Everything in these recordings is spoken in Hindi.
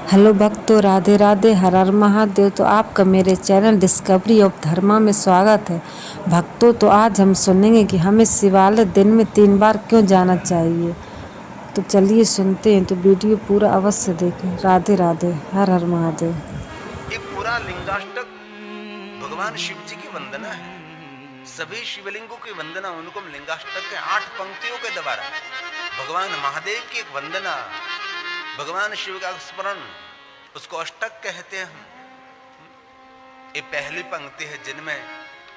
हेलो भक्तों, राधे राधे, हर हर महादेव। तो आपका मेरे चैनल डिस्कवरी ऑफ धर्मा में स्वागत है। भक्तों, तो आज हम सुनेंगे कि हमें शिवालय दिन में 3 बार क्यों जाना चाहिए। तो चलिए सुनते हैं। तो वीडियो पूरा अवश्य देखें। राधे राधे, हर हर महादेव। ये पूरा लिंगाष्टक भगवान शिव जी की वंदना है। सभी शिवलिंगों की वंदना उनको लिंगाष्टक के 8 पंक्तियों के द्वारा भगवान महादेव की एक वंदना, भगवान शिव का स्मरण, उसको अष्टक कहते हैं हम। ये पहली पंक्ति है जिनमें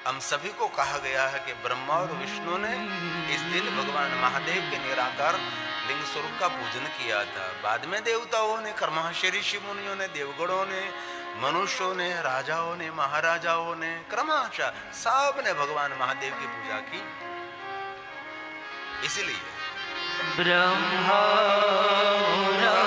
हम सभी को कहा गया है कि ब्रह्मा और विष्णु ने इस दिन भगवान महादेव के निराकार लिंग स्वरूप का पूजन किया था। बाद में देवताओं ने, क्रमशः ऋषि मुनियों ने, देवगणों ने, मनुष्यों ने, राजाओं ने, महाराजाओं ने, क्रमशः सब ने भगवान महादेव की पूजा की। इसलिए ब्रह्मा होना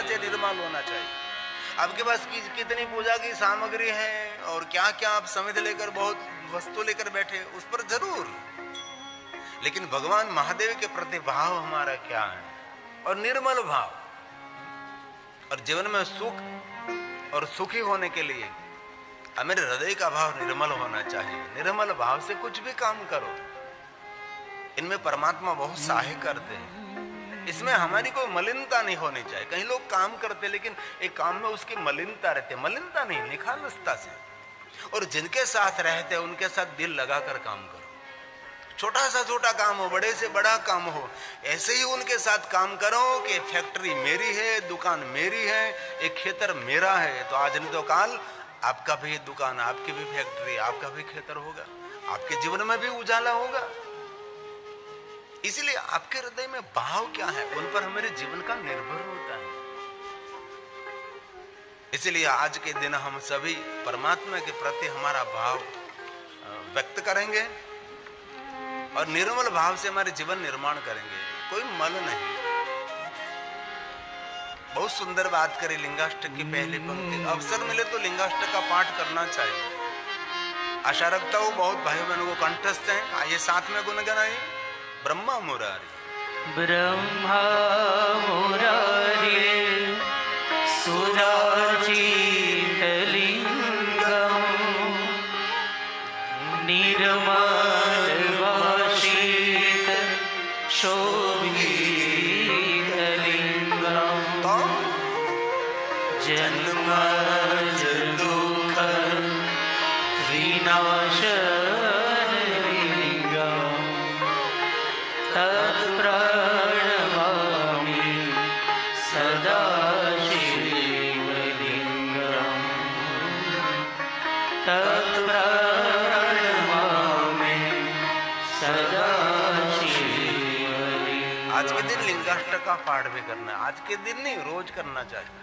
चाहिए, निर्मल होना चाहिए। आपके पास कितनी पूजा की सामग्री है और क्या क्या आप समझ लेकर बहुत वस्तु लेकर बैठे, उस पर जरूर, लेकिन भगवान महादेव के प्रति भाव हमारा क्या है, और निर्मल भाव। और जीवन में सुख और सुखी होने के लिए हमारे हृदय का भाव निर्मल होना चाहिए। निर्मल भाव से कुछ भी काम करो, इनमें परमात्मा बहुत सहाय करते हैं। इसमें हमारी कोई मलिनता नहीं होनी चाहिए। कई लोग काम करते लेकिन एक काम में उसकी मलिनता रहती है, मलिनता नहीं, निखालसता से। और जिनके साथ रहते हैं उनके साथ दिल लगाकर काम करो। छोटा सा छोटा काम हो, बड़े से बड़ा काम हो, ऐसे ही उनके साथ काम करो कि फैक्ट्री मेरी है, दुकान मेरी है, एक खेतर मेरा है। तो आज नहीं तो काल आपका भी दुकान, आपकी भी फैक्ट्री, आपका भी खेतर होगा, आपके जीवन में भी उजाला होगा। इसलिए आपके हृदय में भाव क्या है, उन पर हमारे जीवन का निर्भर होता है। इसलिए आज के दिन हम सभी परमात्मा के प्रति हमारा भाव व्यक्त करेंगे और निर्मल भाव से हमारे जीवन निर्माण करेंगे। कोई मल नहीं। बहुत सुंदर बात करी लिंगाष्टक की पहली पंक्ति। अवसर मिले तो लिंगाष्टक का पाठ करना चाहिए। आशा रखता हूं बहुत भाई बहनों को कंठस्थ है। आइए साथ में गुनगुनाइए। ब्रह्मा मुरारी, ब्रह्मा मुरारी सुरार्चितलिंगम् निर्मलवासित शोभितलिंगम् जन्मज दुःख विनाश आज के दिन लिंगाष्टक का पाठ भी करना है। आज के दिन नहीं, रोज करना चाहिए।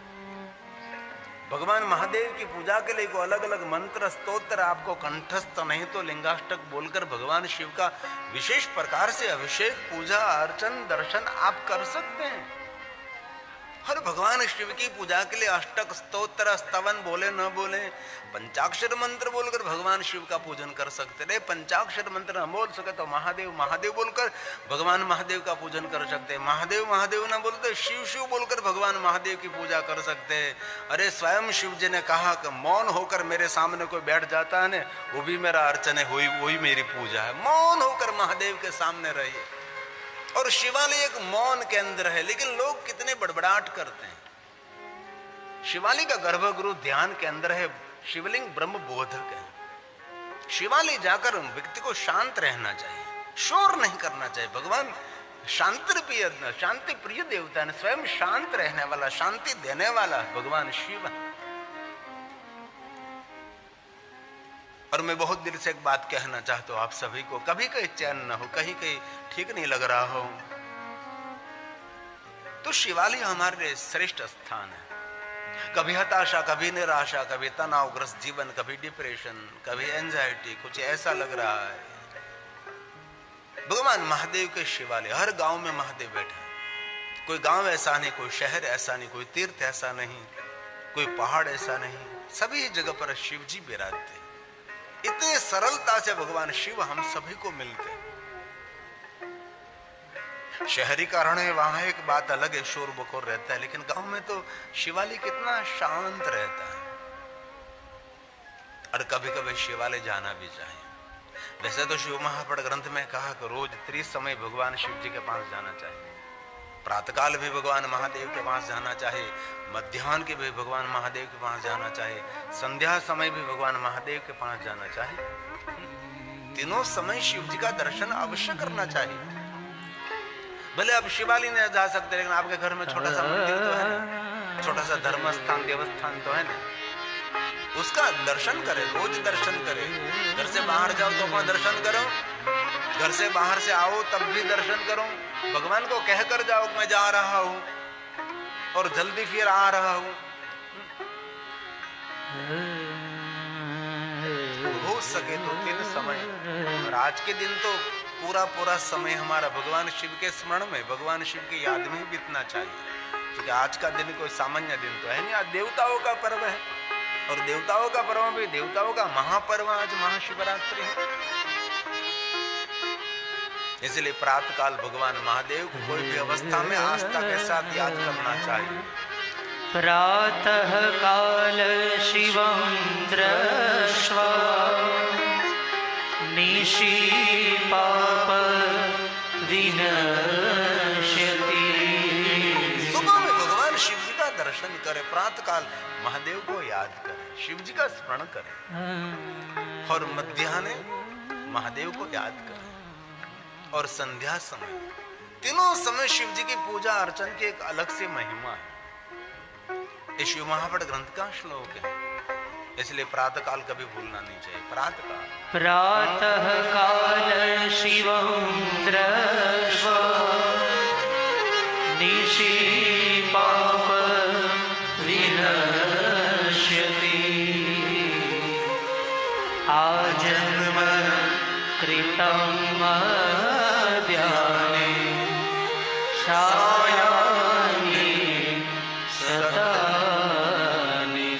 भगवान महादेव की पूजा के लिए कोई अलग अलग मंत्र स्तोत्र आपको कंठस्थ नहीं तो लिंगाष्टक बोलकर भगवान शिव का विशेष प्रकार से अभिषेक, पूजा, अर्चन, दर्शन आप कर सकते हैं। हर भगवान शिव की पूजा के लिए अष्टक, स्तोत्र, स्तवन बोले न बोले, पंचाक्षर मंत्र बोलकर भगवान शिव का पूजन कर सकते हैं। पंचाक्षर मंत्र न बोल सके तो महादेव महादेव बोलकर भगवान महादेव का पूजन कर सकते हैं। महादेव महादेव न बोलते शिव शिव बोलकर भगवान महादेव की पूजा कर सकते हैं। अरे स्वयं शिव जी ने कहा कि मौन होकर मेरे सामने कोई बैठ जाता है ना, वो भी मेरा अर्चन है, वही मेरी पूजा है। मौन होकर महादेव के सामने रहिए। और शिवालय एक मौन केंद्र है, लेकिन लोग कितने बड़बड़ाहट करते हैं। शिवालय का गर्भगृह ध्यान केंद्र है। शिवलिंग ब्रह्म बोधक है। शिवालय जाकर व्यक्ति को शांत रहना चाहिए, शोर नहीं करना चाहिए। भगवान शांति प्रिय देवता है, स्वयं शांत रहने वाला, शांति देने वाला भगवान शिव है। और मैं बहुत दिल से एक बात कहना चाहता हूं आप सभी को, कभी कहीं चैन न हो, कहीं कहीं ठीक नहीं लग रहा हो, तो शिवालय हमारे लिए श्रेष्ठ स्थान है। कभी हताशा, कभी निराशा, कभी तनावग्रस्त जीवन, कभी डिप्रेशन, कभी एंजाइटी, कुछ ऐसा लग रहा है भगवान महादेव के शिवालय, हर गांव में महादेव बैठे हैं। कोई गांव ऐसा नहीं, कोई शहर ऐसा नहीं, कोई तीर्थ ऐसा नहीं, कोई पहाड़ ऐसा नहीं, सभी जगह पर शिव जी विराजते हैं। इतने सरलता से भगवान शिव हम सभी को मिलते हैं। शहरीकरण है, वहां एक बात अलग है, शोर बकोर रहता है, लेकिन गांव में तो शिवालय कितना शांत रहता है। और कभी कभी शिवालय जाना भी चाहिए। वैसे तो शिव महापुराण ग्रंथ में कहा कि रोज 30 समय भगवान शिव जी के पास जाना चाहिए। प्रातःकाल भी भगवान महादेव के पास जाना चाहिए, मध्याह्न के भी भगवान महादेव के पास जाना चाहिए, संध्या समय भी भगवान महादेव के पास जाना चाहिए। तीनों समय शिव जी का दर्शन अवश्य करना चाहिए। भले आप शिवालय नहीं जा सकते, लेकिन आपके घर में छोटा सा मंदिर तो है ना, छोटा सा धर्म स्थान देवस्थान तो है ना, उसका दर्शन करें, रोज दर्शन करें। घर से बाहर जाओ तो अपना दर्शन करो, घर से बाहर से आओ तब भी दर्शन करो। भगवान को कहकर जाओ कि मैं जा रहा हूं और जल्दी फिर आ रहा हूं। हो सके तो 3 समय, और आज के दिन तो पूरा समय हमारा भगवान शिव के स्मरण में, भगवान शिव की याद में बीतना चाहिए। क्योंकि आज का दिन कोई सामान्य दिन तो है नहीं, आज देवताओं का पर्व है, और देवताओं का पर्व भी देवताओं का महापर्व आज महाशिवरात्रि है। इसलिए प्रातःकाल भगवान महादेव को कोई भी अवस्था में आस्था के साथ याद करना चाहिए। प्रातः काल शिवं दृष्ट्वा निशि पाप विनश्यति। सुबह में भगवान शिव जी का दर्शन करें, प्रातःकाल महादेव को याद करें, शिव जी का स्मरण करें, और मध्याह्न महादेव को याद करें, और संध्या समय, तीनों समय शिव जी की पूजा अर्चन की एक अलग से महिमा है। ये शिव महापुराण ग्रंथ का श्लोक है, इसलिए प्रातःकाल कभी भूलना नहीं चाहिए। प्रातः काल शिवं दृष्ट्वा निशि पाप विनश्यति। आजन्म कृतं मध्याह्ने सायाह्ने शतानि च।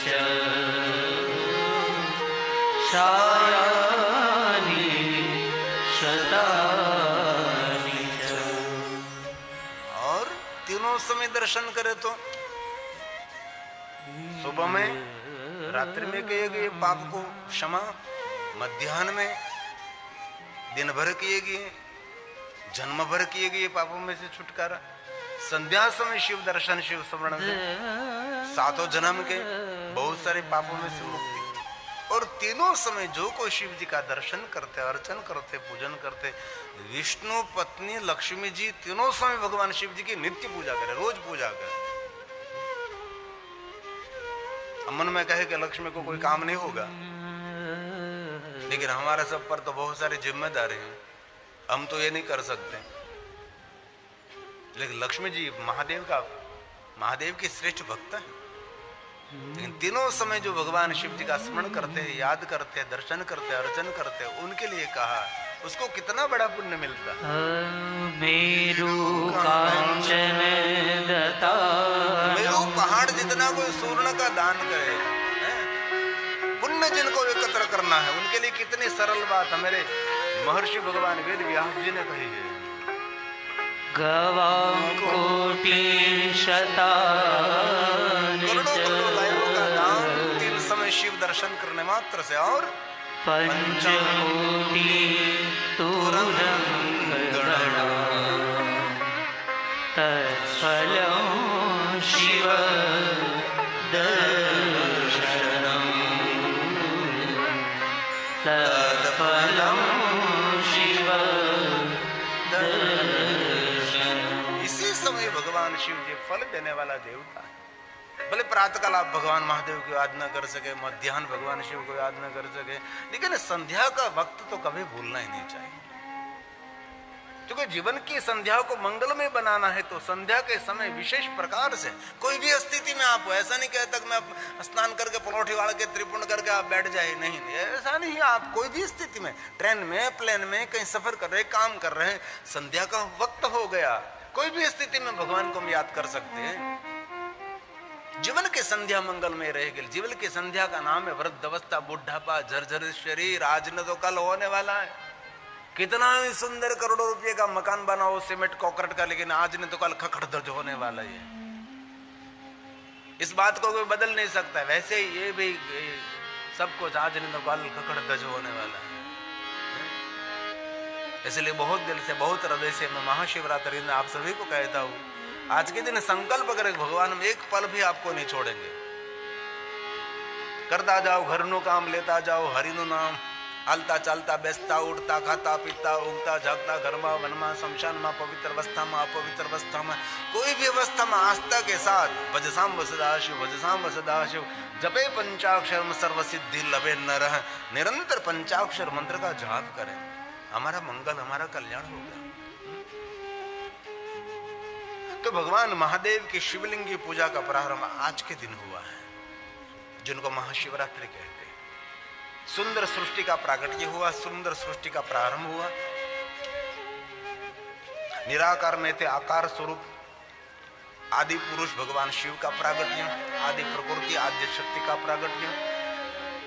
सायाह्ने शतानि च। और तीनों समय दर्शन करे तो सुबह में, रात्रि में किए गए पाप को क्षमा, मध्याह्न में दिन भर किए गए, जन्म भर किए गए पापों में से छुटकारा, संध्या समय शिव दर्शन शिव स्मरण से 7 जन्म के बहुत सारे पापों में से मुक्ति। और तीनों समय जो कोई शिव जी का दर्शन करते, अर्चन करते, पूजन करते, विष्णु पत्नी लक्ष्मी जी तीनों समय भगवान शिव जी की नित्य पूजा करे, रोज पूजा करे। मन में कहे कि लक्ष्मी को कोई काम नहीं होगा, लेकिन हमारा सब पर तो बहुत सारी जिम्मेदारी हैं, हम तो ये नहीं कर सकते। लेकिन लक्ष्मी जी महादेव की श्रेष्ठ भक्त है। लेकिन तीनों समय जो भगवान शिव जी का स्मरण करते हैं, याद करते हैं, दर्शन करते हैं, अर्चन करते हैं, उनके लिए कहा उसको कितना बड़ा पुण्य मिलता है। मेरु कांचन दत्ता, मेरु पहाड़ जितना कोई स्वर्ण का दान करे, पुण्य जिनको एकत्र करना है, उनके लिए कितनी सरल बात है मेरे महर्षि भगवान वेद व्यास जी ने कही है। गवां कोटि शतानि करोड़ों गायों का दान 3 समय शिव दर्शन करने मात्र से, और पंचकोटि तुरंगणा तत्फलं शिव दर्शनम्। तत्फलं शिव दर्शनम्। इसी समय भगवान शिव जी फल देने वाला देवता है। भले प्रातःकाल आप भगवान महादेव को याद न कर सके, मध्याह्न भगवान शिव को याद न कर सके, लेकिन संध्या का वक्त तो कभी भूलना ही नहीं चाहिए। क्योंकि जीवन की संध्या को मंगलमय बनाना है तो संध्या के समय विशेष प्रकार से कोई भी स्थिति में आप ऐसा नहीं कहता कि मैं स्नान करके पलौठी वाल के त्रिपुण करके आप बैठ जाए, नहीं, ऐसा नहीं। आप कोई भी स्थिति में, ट्रेन में, प्लेन में, कहीं सफर कर रहे, काम कर रहे हैं, संध्या का वक्त हो गया, कोई भी स्थिति में भगवान को हम याद कर सकते हैं। जीवन की संध्या मंगलमय रहेगी। जीवन की संध्या का नाम है वृद्धावस्था, बुढ़ापा, झरझर शरीर। आज न तो कल होने वाला है। कितना ही सुंदर करोड़ों रुपए का मकान बनाओ सीमेंट कॉन्क्रीट का, लेकिन आज न तो कल खखड़ दर्ज होने वाला है। इस बात को कोई बदल नहीं सकता। वैसे ही ये भी सब कुछ आज न तो कल खखड़ दर्ज होने वाला है। इसलिए बहुत दिल से, बहुत हृदय से मैं महाशिवरात्रि में आप सभी को कहता हूं, आज के दिन संकल्प करें भगवान हम एक पल भी आपको नहीं छोड़ेंगे। करता जाओ, घर नु काम लेता जाओ, हरि नु नाम, हलता चलता बेचता उठता खाता पीता उगता जागता, घर में, वन में, शमशान में, पवित्र अवस्था में, अपवित्र अवस्था में, कोई भी अवस्था में आस्था के साथ भजसाम वसदाशिव, भजसाम वसदाशिव, जपे पंचाक्षर सर्वसिद्धि लभे नरः, निरंतर पंचाक्षर मंत्र का जाप करें। हमारा मंगल, हमारा कल्याण होगा। तो भगवान महादेव की शिवलिंग की पूजा का प्रारंभ आज के दिन हुआ है, जिनको महाशिवरात्रि कहते हैं। सुंदर सृष्टि का प्रागट्य हुआ, सुंदर सृष्टि का प्रारंभ हुआ। निराकार में थे आकार स्वरूप आदि पुरुष भगवान शिव का प्रागट्य, आदि प्रकृति, आद्य शक्ति का प्रागट्य।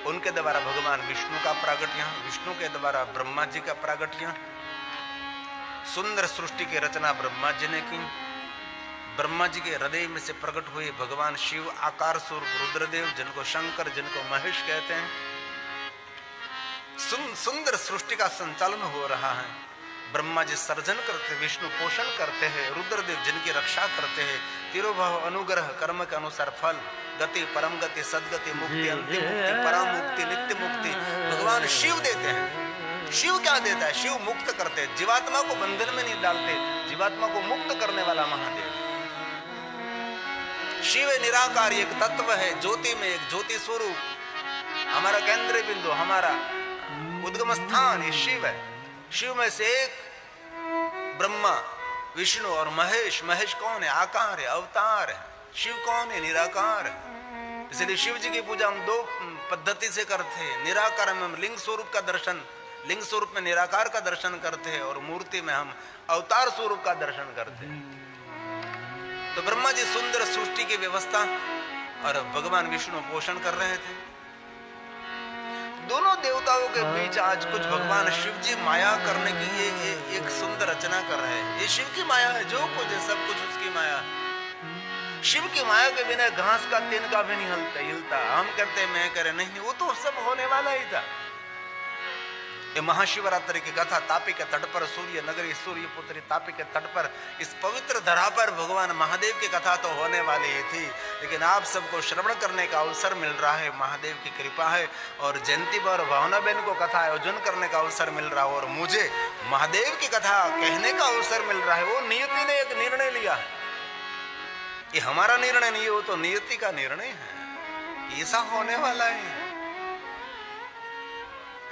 उनके द्वारा भगवान विष्णु का प्रागट्य, विष्णु के द्वारा ब्रह्मा जी का प्रागट्य। सुंदर सृष्टि की रचना ब्रह्मा जी ने की। ब्रह्मा जी के हृदय में से प्रकट हुए भगवान शिव आकार स्वरूप रुद्रदेव, जिनको शंकर, जिनको महेश कहते हैं। सुंदर सृष्टि का संचालन हो रहा है। ब्रह्मा जी सर्जन करते, विष्णु पोषण करते हैं, रुद्रदेव जिनकी रक्षा करते हैं। तिरुभाव अनुग्रह कर्म के अनुसार फल, गति, परम गति, सदगति, मुक्ति, अंतिम मुक्ति, परम मुक्ति, नित्य मुक्ति भगवान शिव देते हैं। शिव क्या देता है? शिव मुक्त करते हैं, जीवात्मा को बंधन में नहीं डालते, जीवात्मा को मुक्त करने वाला महादेव। शिव निराकार एक तत्व है, ज्योति में एक ज्योति स्वरूप। हमारा केंद्र बिंदु, हमारा उद्गम स्थान ये शिव है। शिव में से एक ब्रह्मा, विष्णु और महेश। महेश कौन है? आकार है, अवतार है। शिव कौन है? निराकार है। इसलिए शिव जी की पूजा हम दो पद्धति से करते हैं। निराकार में हम लिंग स्वरूप का दर्शन, लिंग स्वरूप में निराकार का दर्शन करते हैं, और मूर्ति में हम अवतार स्वरूप का दर्शन करते हैं। तो ब्रह्मा जी सुंदर सृष्टि की व्यवस्था और भगवान विष्णु पोषण कर रहे थे। दोनों देवताओं के बीच आज कुछ भगवान शिव जी माया करने की एक सुंदर रचना कर रहे हैं। ये शिव की माया है, जो कुछ है सब कुछ उसकी माया है। शिव की माया के बिना घास का तिनका भी नहीं हिलता। हम कहते हैं मैं करे, नहीं, वो तो सब होने वाला ही था। ये महाशिवरात्रि की कथा तापी के तट पर, सूर्य नगरी सूर्यपुत्री तापी के तट पर, इस पवित्र धरा पर भगवान महादेव की कथा तो होने वाली ही थी, लेकिन आप सबको श्रवण करने का अवसर मिल रहा है, महादेव की कृपा है। और जयंती पर भावना बहन को कथा आयोजन करने का अवसर मिल रहा है, और मुझे महादेव की कथा कहने का अवसर मिल रहा है। वो नियति ने एक निर्णय लिया है, ये हमारा निर्णय नहीं है, वो तो नियति का निर्णय है, ऐसा होने वाला है।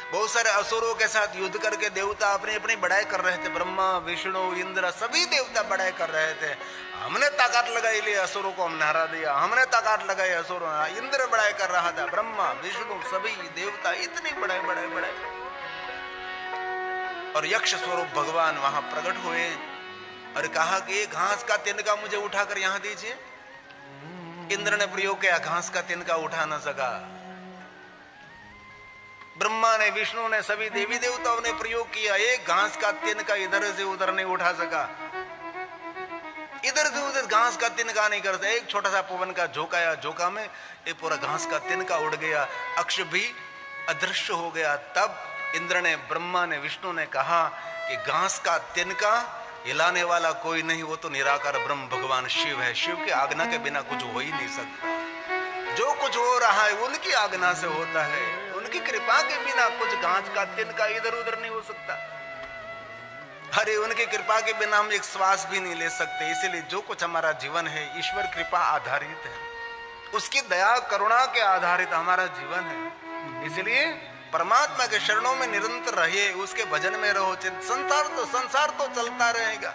बहुत सारे असुरों के साथ युद्ध करके देवता अपनी अपनी बड़ाई कर रहे थे। ब्रह्मा, विष्णु, इंद्र सभी देवता बड़ाई कर रहे थे। हमने ताकत लगाई लिए, असुरों को हम हरा दिया। हमने ताकत लगाई, असुरों, इंद्र बड़ाई कर रहा था, ब्रह्मा, विष्णु सभी देवता इतनी बड़ाई बड़ाई बड़ाई। और यक्ष स्वरूप भगवान वहां प्रकट हुए और कहा कि ये घास का तिनका मुझे उठाकर यहां दीजिए। इंद्र ने प्रयोग किया, घास का तिनका उठा न सका। ब्रह्मा ने, विष्णु ने, सभी देवी देवताओं ने प्रयोग किया, एक घास का तिनका इधर से उधर नहीं उठा सका। इधर से उधर घास का तिनका नहीं कर सका। एक छोटा सा पवन का झोंका आया, झोंका में ये पूरा घास का तिनका उड़ गया, अक्ष भी अदृश्य हो गया। तब इंद्र ने, ब्रह्मा ने, विष्णु ने कहा कि घास का तिनका हिलाने वाला कोई नहीं, वो तो निराकार ब्रह्म भगवान शिव है। शिव की आज्ञा के बिना कुछ हो ही नहीं सकता। जो कुछ हो रहा है उनकी आज्ञा से होता है, उनकी कृपा के बिना कुछ घास का तिनका इधर उधर नहीं हो सकता। अरे उनकी कृपा के बिना हम एक श्वास भी नहीं ले सकते। इसीलिए जो कुछ हमारा जीवन है ईश्वर कृपा आधारित है, उसकी दया करुणा के आधारित हमारा जीवन है। इसलिए परमात्मा के शरणों में निरंतर रहिए, उसके भजन में रहो। संसार तो चलता रहेगा,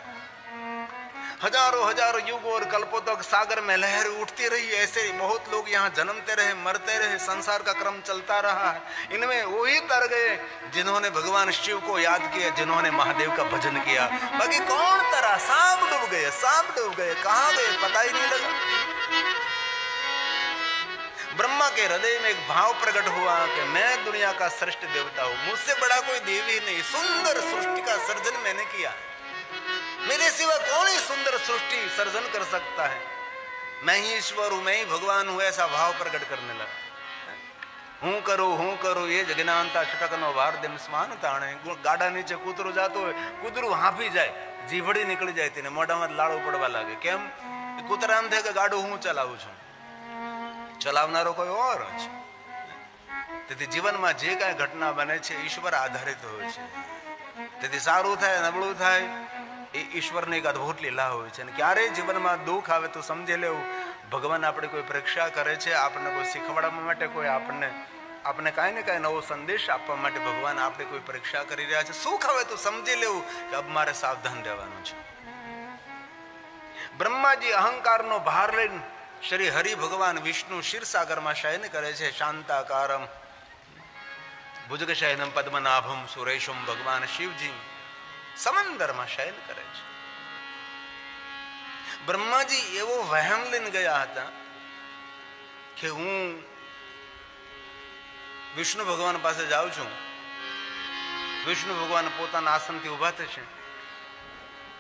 हजारों हजारों युग और कल्पों तक सागर में लहर उठती रही। ऐसे बहुत लोग यहाँ जन्मते रहे, मरते रहे, संसार का क्रम चलता रहा है। इनमें वही तर गए जिन्होंने भगवान शिव को याद किया, जिन्होंने महादेव का भजन किया। बाकी कौन तरा? सांप डूब गए, सांप डूब गए, कहाँ गए पता ही नहीं लगा। ब्रह्मा के हृदय में एक भाव प्रकट हुआ कि मैं दुनिया का श्रेष्ठ देवता हूं, मुझसे बड़ा कोई देव ही नहीं। सुंदर सृष्टि का सर्जन मैंने किया, मेरे सिवा कौन ही सुंदर सृष्टि सर्जन कर सकता है? मैं ही ईश्वर हूं, मैं ही भगवान हूं, ऐसा भाव प्रकट करने लगा। हूं करो ये जगनांता छटकनो वार दिन स्मान ताणे। गाड़ा नीचे कूतरो जातो है, कूतरू हाफी जाए, जीभड़ी निकली जाए, तेने मोढ़ा में लाड़ो पड़वा लागे। केम? कूतरा एम थे कि गाड़ू हूं चलाવું છું, ચલાવનારો કોઈ ઓર છે। તેથી જીવનમાં જે કાંઈ ઘટના બને છે ઈશ્વર આધારિત હોય છે। તેથી સારું થાય નબળું થાય એ ઈશ્વરની એક અદ્ભુત લીલા હોય છે। અને ક્યારે જીવનમાં દુઃખ આવે તો સમજી લેવું ભગવાન આપણી કોઈ પરીક્ષા કરે છે, આપણને કોઈ શીખવાડવા માટે, કોઈ આપણને કાંઈ ને કાંઈ નવો સંદેશ આપવા માટે ભગવાન આપણે કોઈ પરીક્ષા કરી રહ્યા છે। સુખ આવે તો સમજી લેવું કે અબ મારે સાવધાન રહેવાનું છે। બ્રહ્માજી અહંકારનો ભાર લઈને श्री हरि भगवान विष्णु क्षीर सागर में शयन करे छे। शांताकारम भुजग शयनम पद्मनाभम सुरेशम भगवान शिव जी समंदर में शयन करे छे। ब्रह्मा जी एवो वहम लईने गया था कि हूँ विष्णु भगवान पासे जाऊं छूं, विष्णु भगवान पोताना आसन थी उभा थशे,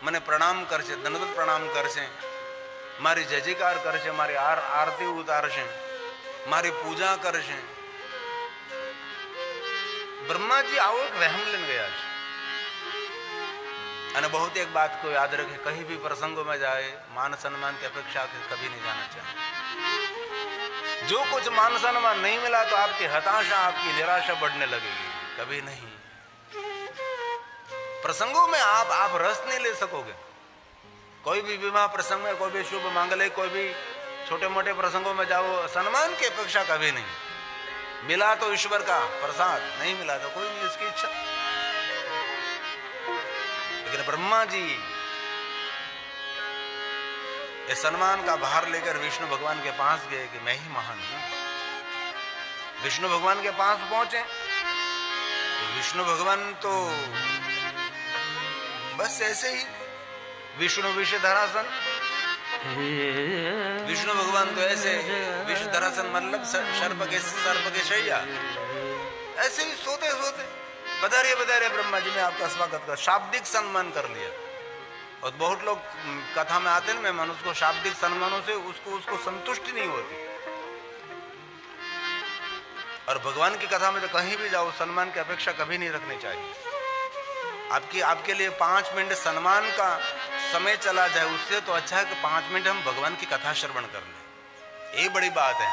मने प्रणाम करशे, दंडवत प्रणाम करशे, मारी जय जयकार करशे, मारी आरती उतारशे, मारी पूजा करशे। ब्रह्माजी आओ एक वहम लेने गया है। અને बहुत एक बात को याद रखे, कहीं भी प्रसंगों में जाए मान सम्मान की अपेक्षा के कभी नहीं जाना चाहिए। जो कुछ मान सम्मान नहीं मिला तो आपकी हताशा, आपकी निराशा बढ़ने लगेगी, कभी नहीं। प्रसंगों में आप रस नहीं ले सकोगे। कोई भी विवाह प्रसंग में, कोई भी शुभ मांगल्य, कोई भी छोटे मोटे प्रसंगों में जाओ, सम्मान की अपेक्षा कभी नहीं। मिला तो ईश्वर का प्रसाद, नहीं मिला तो कोई नहीं, इसकी इच्छा। लेकिन ब्रह्मा जी इस सम्मान का भार लेकर विष्णु भगवान के पास गए कि मैं ही महान हूं। विष्णु भगवान के पास पहुंचे तो विष्णु भगवान तो बस ऐसे ही विष्णु विष धरासन, विष्णु भगवान तो ऐसे विष धरासन मतलब सर्प के शैया, ऐसे ही सोते सोते बधारिए ब्रह्मा जी ने आपका स्वागत कर, शाब्दिक सम्मान कर लिया। और बहुत लोग कथा में आते हैं, मैं मनुष्य को शाब्दिक सम्मानों से उसको संतुष्टि नहीं होती। और भगवान की कथा में तो कहीं भी जाओ सम्मान की अपेक्षा कभी नहीं रखनी चाहिए। आपके लिए 5 मिनट सम्मान का समय चला जाए, उससे तो अच्छा है कि 5 मिनट हम भगवान की कथा श्रवण कर लें, ये बड़ी बात है।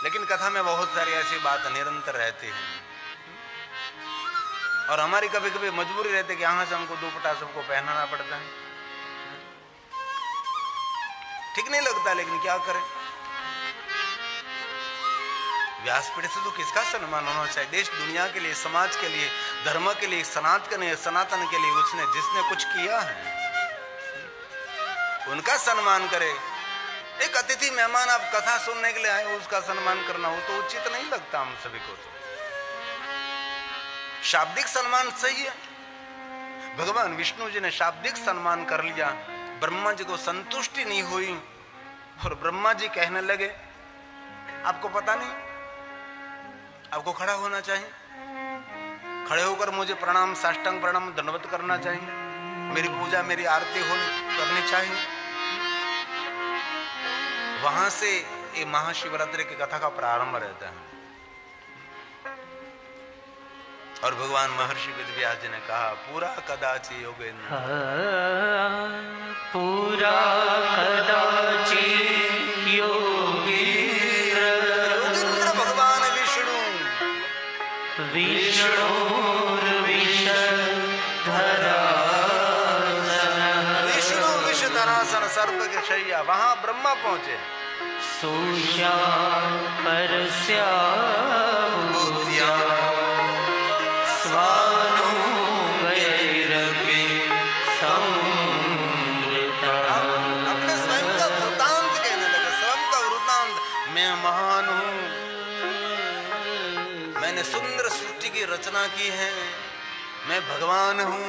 लेकिन कथा में बहुत सारी ऐसी बात निरंतर रहती है और हमारी कभी कभी मजबूरी रहती है कि यहां से हमको दुपट्टा सबको पहनाना पड़ता है, ठीक नहीं लगता, लेकिन क्या करें। व्यासपीठ से तो किसका सम्मान होना चाहिए? देश दुनिया के लिए, समाज के लिए, धर्म के लिए, सनातन के लिए उसने जिसने कुछ किया है उनका सम्मान करे। एक अतिथि मेहमान आप कथा सुनने के लिए आए, उसका सम्मान करना हो तो उचित नहीं लगता हम सभी को। तो शाब्दिक सम्मान सही है, भगवान विष्णु जी ने शाब्दिक सम्मान कर लिया। ब्रह्मा जी को संतुष्टि नहीं हुई और ब्रह्मा जी कहने लगे आपको पता नहीं, आपको खड़ा होना चाहिए, खड़े होकर मुझे प्रणाम, साष्टांग प्रणाम, दंडवत करना चाहिए, मेरी पूजा, मेरी आरती करनी चाहिए। वहां से ये महाशिवरात्रि की कथा का प्रारंभ रहता है। और भगवान महर्षि वेदव्यास जी ने कहा पूरा कदाचि योगेन्द्र, पूरा कदाचि योगेन्द्र, योगेन्द्र भगवान विष्णु विष धरासन सर्प के शैया, वहां ब्रह्मा पहुंचे। सोश्या परस्या बुद्ध्या रचना की है, मैं भगवान हूं,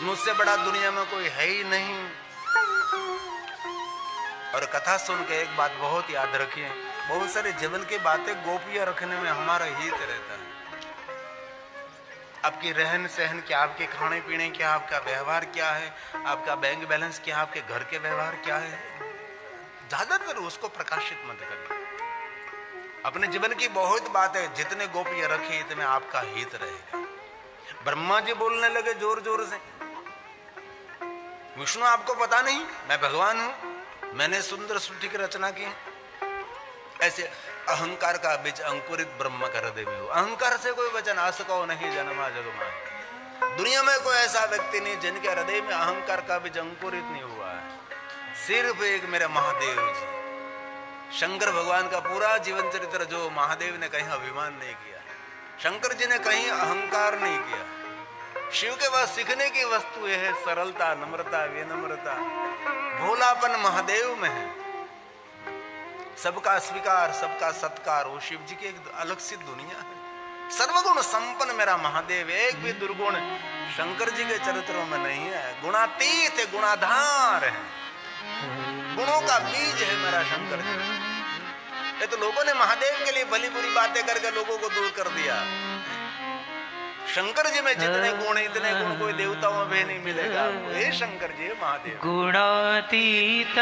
मुझसे बड़ा दुनिया में कोई है ही नहीं। और कथा सुन के एक बात बहुत याद रखिए, बहुत सारे जीवन की बातें गोपनीय रखने में हमारा हित रहता है। आपकी रहन सहन क्या, आपके खाने पीने क्या, आपका व्यवहार क्या है, आपका बैंक बैलेंस क्या, आपके घर के व्यवहार क्या है, ज्यादातर उसको प्रकाशित मत करिए। अपने जीवन की बहुत बातें जितने गोपनीय रखिए इतने आपका हित रहेगा। ब्रह्मा जी बोलने लगे जोर जोर से, विष्णु आपको पता नहीं मैं भगवान हूं, मैंने सुंदर सृष्टि की रचना की। ऐसे अहंकार का बीज अंकुरित ब्रह्म कर हृदय में हो। अहंकार से कोई वचन आ सको नहीं जन्मा जगमा। दुनिया में कोई ऐसा व्यक्ति नहीं जिनके हृदय में अहंकार का बीज अंकुरित नहीं हुआ है, सिर्फ एक मेरे महादेव जी। शंकर भगवान का पूरा जीवन चरित्र जो महादेव ने कहीं अभिमान नहीं किया, शंकर जी ने कहीं अहंकार नहीं किया। शिव के पास सीखने की वस्तु यह है सरलता, नम्रता, विनम्रता, भोलापन महादेव में है। सबका स्वीकार, सबका सत्कार, वो शिव जी की एक अलग सी दुनिया है। सर्वगुण संपन्न मेरा महादेव, एक भी दुर्गुण शंकर जी के चरित्रों में नहीं है। गुणातीत है, गुणाधार है, गुणों का बीज है मेरा शंकर जी। ये तो लोगों ने महादेव के लिए भली बुरी बातें करके लोगों को दूर कर दिया। शंकर जी में जितने गुण है इतने गुण कोई देवताओं में नहीं मिलेगा। ये शंकर जी महादेव। गुणातीत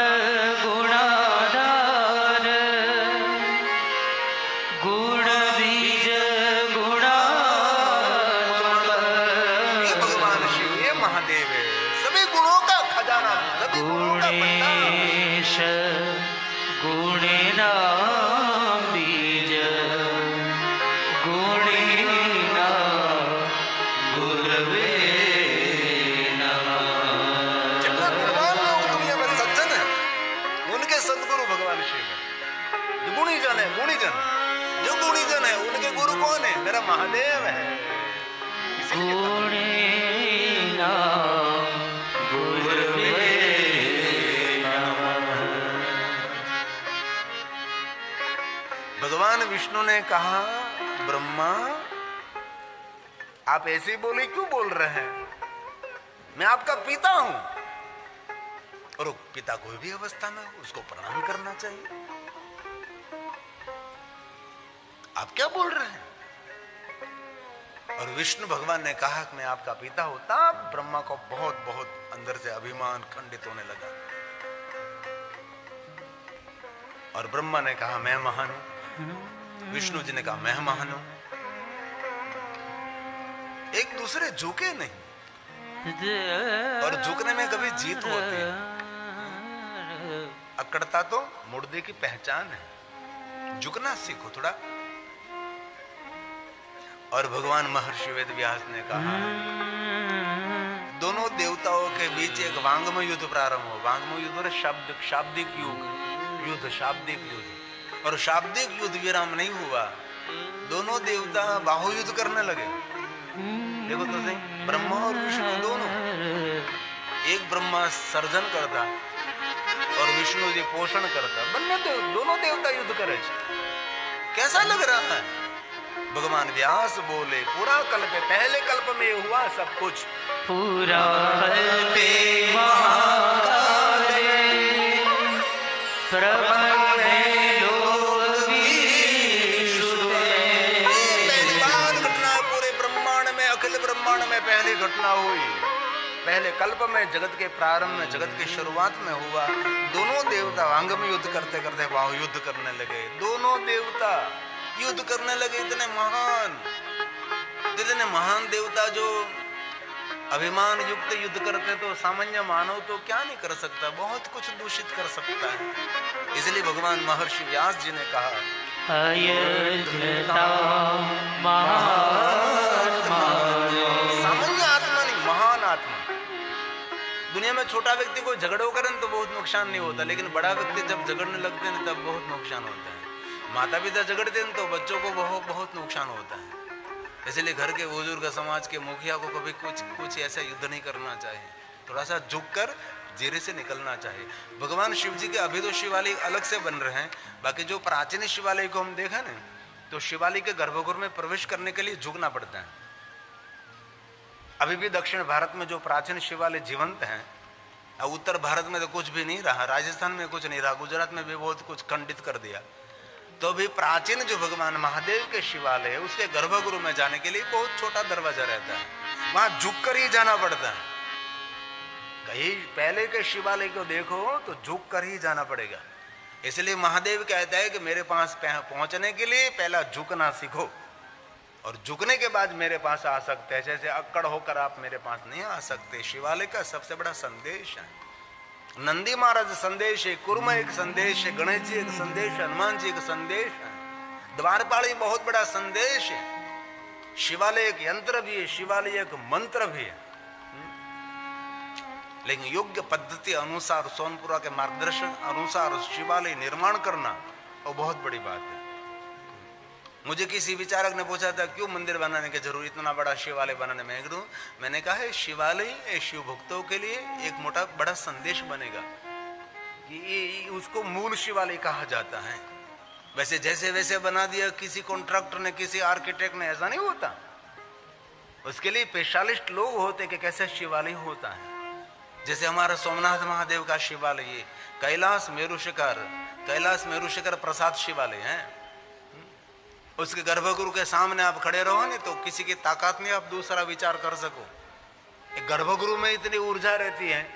गुणाधार, गुण बीज गुणात्मक, ये भगवान शिव, ये महादेव है, सभी गुणों का खजाना, सभी गुणों का गुणेश गुणेनाम बीज गुणेना गुरवे नमः। जितना गुणवान लोग दुनिया में सज्जन है उनके सदगुरु भगवान शिव है। जो गुणीजन है, गुणीजन जो गुणीजन है उनके गुरु कौन है? मेरा महादेव है। इसीलिए गुणेना गुरवे नमः। भगवान विष्णु ने कहा, ब्रह्मा आप ऐसे बोले क्यों बोल रहे हैं? मैं आपका पिता हूं, और पिता कोई भी अवस्था में उसको प्रणाम करना चाहिए। आप क्या बोल रहे हैं? और विष्णु भगवान ने कहा कि मैं आपका पिता हूं, तब ब्रह्मा को बहुत बहुत अंदर से अभिमान खंडित होने लगा। और ब्रह्मा ने कहा मैं महान हूं, विष्णु जी ने कहा मैं महान हूं। एक दूसरे झुके नहीं, और झुकने में कभी जीत होती है। अकड़ता तो मुर्दे की पहचान है, झुकना सीखो थोड़ा। और भगवान महर्षि वेद व्यास ने कहा, दोनों देवताओं के बीच एक वांग्मय युद्ध प्रारंभ हो। वांग्मय युद्ध शाब्दिक युद्ध, शाब्दिक युद्ध। और शाब्दिक युद्ध विराम नहीं हुआ, दोनों देवता बाहु युद्ध करने लगे। देखो तो सही, ब्रह्मा और विष्णु दोनों, एक ब्रह्मा सर्जन करता और विष्णु जी पोषण करता, दोनों देवता युद्ध करे। कैसा लग रहा है? भगवान व्यास बोले पूरा कल्प, पहले कल्प में हुआ सब कुछ, पूरा कल्पे महाकाले प्रपन्ने पहली घटना हुई। पहले कल्प में, जगत के प्रारंभ में, जगत की शुरुआत में हुआ। दोनों देवता वांग्मय युद्ध करते करते बाहु युद्ध करने लगे। दोनों देवता युद्ध करने लगे। इतने महान देवता जो अभिमान युक्त युद्ध करते तो सामान्य मानव तो क्या नहीं कर सकता, बहुत कुछ दूषित कर सकता है। इसलिए भगवान महर्षि व्यास जी ने कहा, सामान्य आत्मा नहीं, महान आत्मा। दुनिया में छोटा व्यक्ति कोई झगड़ो करे तो बहुत नुकसान नहीं होता, लेकिन बड़ा व्यक्ति जब झगड़ने लगते हैं तब बहुत नुकसान होता है। माता पिता झगड़ते हैं तो बच्चों को बहुत नुकसान होता है। इसलिए घर के बुजुर्ग, समाज के मुखिया को कभी कुछ ऐसा युद्ध नहीं करना चाहिए। थोड़ा सा झुककर धीरे से निकलना चाहिए। भगवान शिव जी के अभी तो शिवालय अलग से बन रहे हैं, बाकी जो प्राचीन शिवालय को हम देखा ना, तो शिवालय के गर्भगृह में प्रवेश करने के लिए झुकना पड़ता है। अभी भी दक्षिण भारत में जो प्राचीन शिवालय जीवंत हैं, उत्तर भारत में तो कुछ भी नहीं रहा, राजस्थान में कुछ नहीं रहा, गुजरात में भी बहुत कुछ खंडित कर दिया। तो भी प्राचीन जो भगवान महादेव के शिवालय है उसके गर्भगृह में जाने के लिए बहुत छोटा दरवाजा रहता है, वहां झुक कर ही जाना पड़ता है। कहीं पहले के शिवालय को देखो तो झुक कर ही जाना पड़ेगा। इसलिए महादेव कहता है कि मेरे पास पहुंचने के लिए पहला झुकना सीखो, और झुकने के बाद मेरे पास आ सकते हैं। जैसे अक्कड़ होकर आप मेरे पास नहीं आ सकते। शिवालय का सबसे बड़ा संदेश है, नंदी महाराज संदेश है, कुर्म एक संदेश है, गणेश जी एक संदेश, हनुमान जी एक संदेश है, द्वारपाली बहुत बड़ा संदेश है। शिवालय एक यंत्र भी है, शिवालय एक मंत्र भी है। लेकिन योग्य पद्धति अनुसार, सोनपुरा के मार्गदर्शन अनुसार शिवालय निर्माण करना वो बहुत बड़ी बात है। मुझे किसी विचारक ने पूछा था क्यों मंदिर बनाने की जरूरत, इतना बड़ा शिवालय बनाने में करूं। मैंने कहा है शिवालय शिव भक्तों के लिए एक मोटा बड़ा संदेश बनेगा कि उसको मूल शिवालय कहा जाता है। वैसे जैसे वैसे बना दिया किसी कॉन्ट्रैक्टर ने, किसी आर्किटेक्ट ने, ऐसा नहीं होता। उसके लिए स्पेशलिस्ट लोग होते कि कैसे शिवालय होता है। जैसे हमारा सोमनाथ महादेव का शिवालय, कैलाश मेरु शिखर प्रसाद शिवालय है। उसके गर्भगृह के सामने आप खड़े रहो नहीं तो किसी की ताकत नहीं आप दूसरा विचार कर सको। एक गर्भगृह में इतनी ऊर्जा रहती है,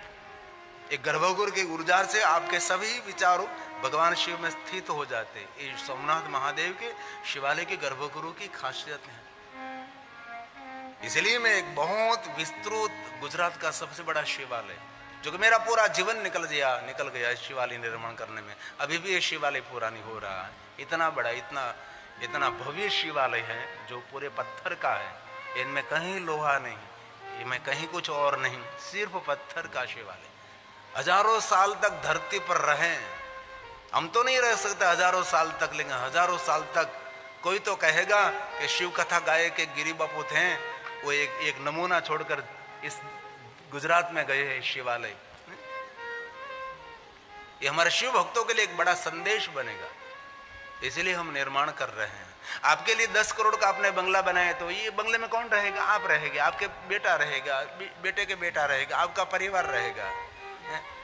एक गर्भगृह की ऊर्जा से आपके सभी विचारों भगवान शिव में स्थित हो जाते। ये सोमनाथ महादेव के शिवालय के गर्भगृह की खासियत है। इसलिए मैं एक बहुत विस्तृत गुजरात का सबसे बड़ा शिवालय, जो कि मेरा पूरा जीवन निकल गया शिवालय निर्माण करने में, अभी भी ये शिवालय पूरा नहीं हो रहा है। इतना बड़ा, इतना भव्य शिवालय है जो पूरे पत्थर का है। इनमें कहीं लोहा नहीं, इनमें कहीं कुछ और नहीं, सिर्फ पत्थर का शिवालय। हजारों साल तक धरती पर रहे, हम तो नहीं रह सकते हजारों साल तक, लेकिन हजारों साल तक कोई तो कहेगा कि शिव कथा गाये के गिरी बापू थे, वो एक नमूना छोड़कर इस गुजरात में गए हैं शिवालय। ये हमारे शिव भक्तों के लिए एक बड़ा संदेश बनेगा, इसलिए हम निर्माण कर रहे हैं। आपके लिए 10 करोड़ का आपने बंगला बनाया तो ये बंगले में कौन रहेगा? आप रहेंगे, आपके बेटा रहेगा, बेटे के बेटा रहेगा, आपका परिवार रहेगा,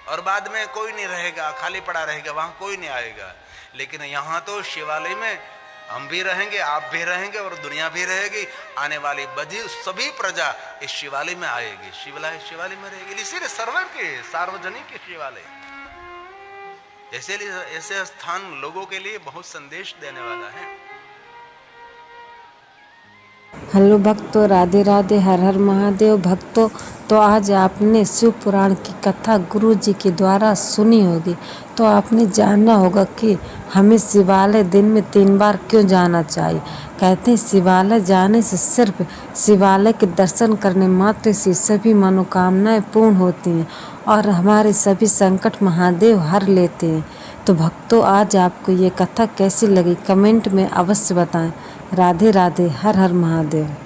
और बाद में कोई नहीं रहेगा, खाली पड़ा रहेगा, वहां कोई नहीं आएगा। लेकिन यहाँ तो शिवालय में हम भी रहेंगे, आप भी रहेंगे, और दुनिया भी रहेगी। आने वाली बधी सभी प्रजा इस शिवालय में आएगी, शिवालय में रहेगी। इसीलिए सर्वर के सार्वजनिक शिवालय, ऐसे स्थान लोगों के लिए बहुत संदेश देने वाला है। हेलो भक्तों, राधे राधे, हर हर महादेव। भक्तों, तो आज आपने शिव पुराण की कथा गुरु जी के द्वारा सुनी होगी, तो आपने जानना होगा कि हमें शिवालय दिन में 3 बार क्यों जाना चाहिए। कहते हैं शिवालय जाने से, सिर्फ शिवालय के दर्शन करने मात्र से सभी मनोकामनाएं पूर्ण होती हैं और हमारे सभी संकट महादेव हर लेते हैं। तो भक्तों, आज आपको ये कथा कैसी लगी कमेंट में अवश्य बताएं। राधे राधे, हर हर महादेव।